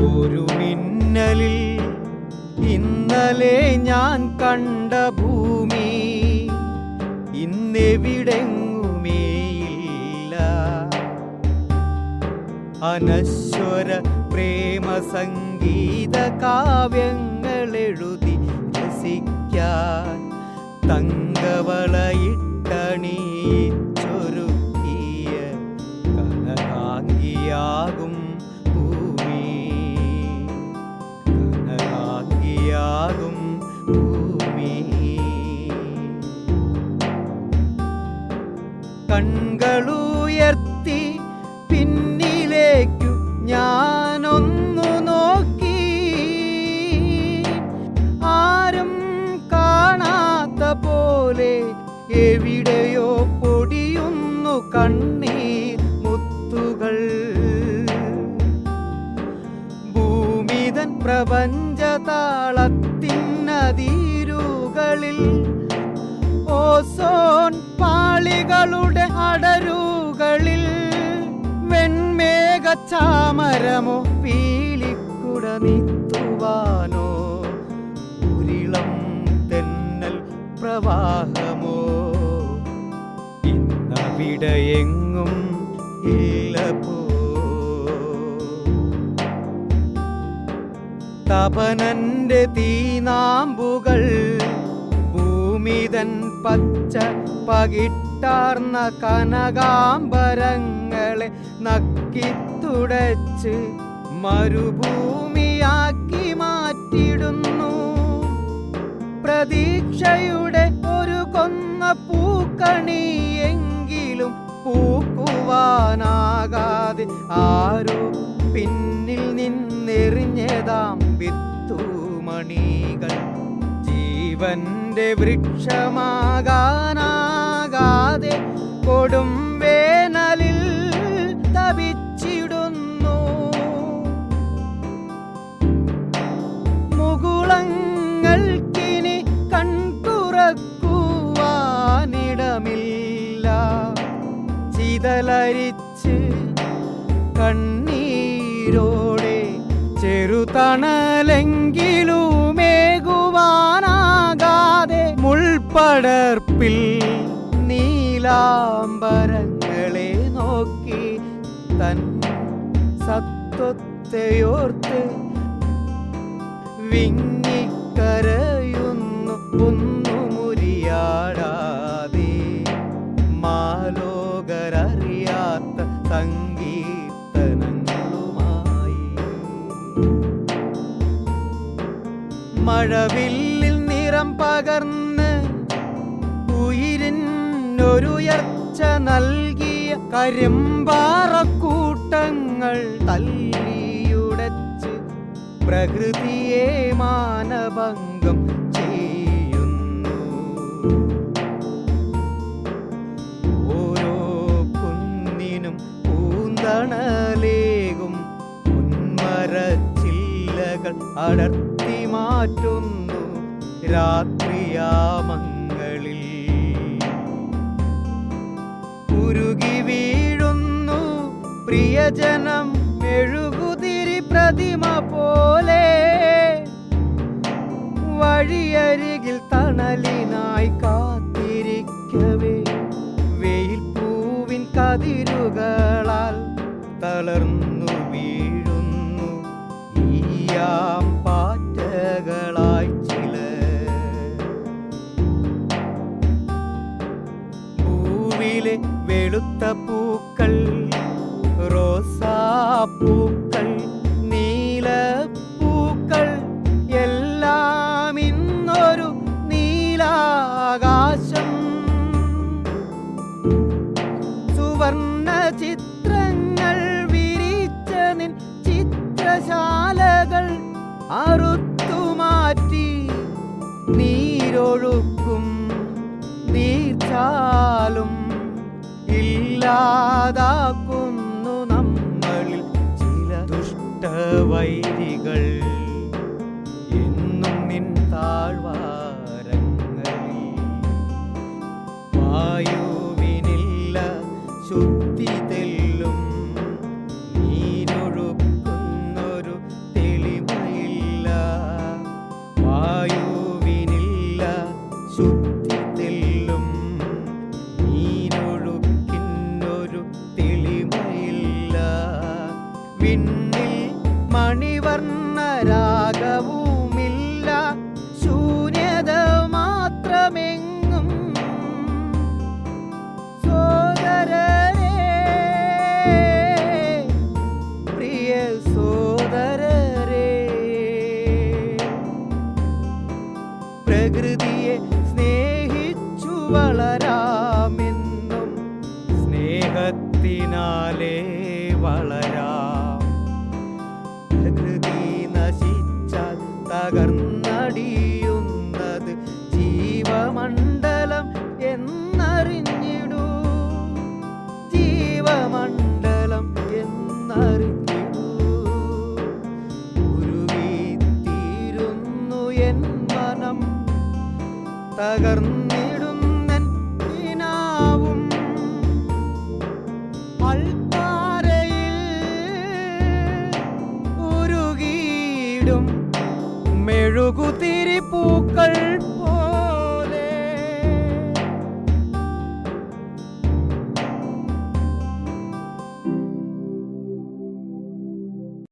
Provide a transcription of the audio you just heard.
ഒരു മിന്നലിൽ ഇന്നലെ ഞാൻ കണ്ട ഭൂമി ഇന്നെവിടെങ്ങുമേയില്ല. അനശ്വര പ്രേമ സംഗീത കാവ്യങ്ങളെഴുതി രസിക്കാൻ തങ്കവളയിട്ടണിയിച്ചൊരുക്കിയ കനകാംഗിയാകും ഭൂമി, കനകാംഗിയാകും ഭൂമി. കൺകളുയർത്തി പിന്നിലേക്കു ഞാനൊന്നു നോക്കി, ആരും കാണാത്ത പോലെ എവിടെയോ പൊടിയുന്നു കണ്ണീർ മുത്തുകൾ. ഭൂമിതൻ പ്രപഞ്ചതാളത്തിനതിരുകളിൽ ഓസോൺ പാളികളുടെ അടരുകളിൽ വെൺമേഘച്ചാമരമോ പീലിക്കുട നീത്തുവാനോ ഉരിളം തെന്നൽ പ്രവാഹമോ ഇന്നവിടെയെങ്ങും ഇല്ല പോ. തപനന്റെ തീനാമ്പുകൾ ഭൂമിതൻ പച്ച പകിട്ടാർന്ന കനകാംബരങ്ങളെ നക്കിത്തുടച്ച് മരുഭൂമിയാക്കി മാറ്റിടുന്നു. പ്രതീക്ഷയുടെ ഒരു കൊന്ന പൂക്കണിയെങ്കിലും പൂക്കുവാനാകാതെ ആരോ പിന്നിൽ നിന്നെറിഞ്ഞതാം വിത്തുമണികൾ ജീവന്റെ വൃക്ഷമാകാനാകാതെ കൊടും വേനലിൽ തപിച്ചിടുന്നു. മുകുളങ്ങൾക്കിനി കൺതുറക്കുവാനിടമില്ല. ചിതലരിച്ച് കണ്ണീരോടെ ചെറുതണലെങ്കിലുമേകുവാനാകാതെ മുൾപടർപ്പിൽ നീലാംബരങ്ങളെ നോക്കി തൻ സത്വത്തെയോർത്ത് വിങ്ങിക്കരയുന്നു ഒന്നു മുരിയാടാതെ മാലോകരറിയാത്ത സങ്കീർത്തനങ്ങളുമായി. മഴവില്ലിൽ നിറം പകർന്ന് ഉയിരിനൊരുയർച്ച നൽകിയ കരിമ്പാറക്കൂട്ടങ്ങൾ തല്ലിയുടച്ച് പ്രകൃതിയെ മാനഭംഗം ചെയ്യുന്നു. ഓരോ കുന്നിനും പൂന്തണലേകും പൊന്മരച്ചില്ലകൾ അടർത്തി മാറ്റുന്നു രാത്രിയാമങ്ങളിൽ. ഉരുകി വീഴുന്നു പ്രിയജനം മെഴുകുതിരി പ്രതിമ പോലെ. വഴിയരികിൽ തണലിനായി കാത്തിരിക്കവേ വെയിൽ പൂവിൻ കതിരുകളാൽ തളർന്നു വീഴുന്നു ഈയാം പാറ്റകളായി ചിലർ. പൂവിലെ വെളുത്ത പൂക്കൾ, റോസാപ്പൂക്കൾ, നീലപ്പൂക്കൾ എല്ലാം ഇന്നൊരു നീലാകാശം. സുവർണ ചിത്രങ്ങൾ വിരിച്ച നിൻ ചിത്രശാലകൾ അറുത്തുമാറ്റി നീരൊഴുക്കും നീർച്ചാലും ഇല്ലാതാക്കുന്നു നമ്മളിൽ ചില ദുഷ്ടവൈരികൾ. എന്നും നിൻ താഴ്വാരങ്ങളിൽ വായുവിനില്ല ശുദ്ധി തെല്ലും നീരൊഴുക്കുന്നൊരു സ്നേഹത്തിനാലേ വളരാം. പ്രകൃതി നശിച്ചാൽ തകർന്നടിയുന്നത് ജീവമണ്ഡലം എന്നറിഞ്ഞിടൂ. ജീവമണ്ഡലം എന്നറിഞ്ഞിടൂ. ഉരുകിത്തീരുന്നു എൻ മനം, തകർന്നിടുന്നൻ കിനാവും. അൾത്താരയിൽ ഉരുകിയിടും മെഴുകുതിരി പൂക്കൾ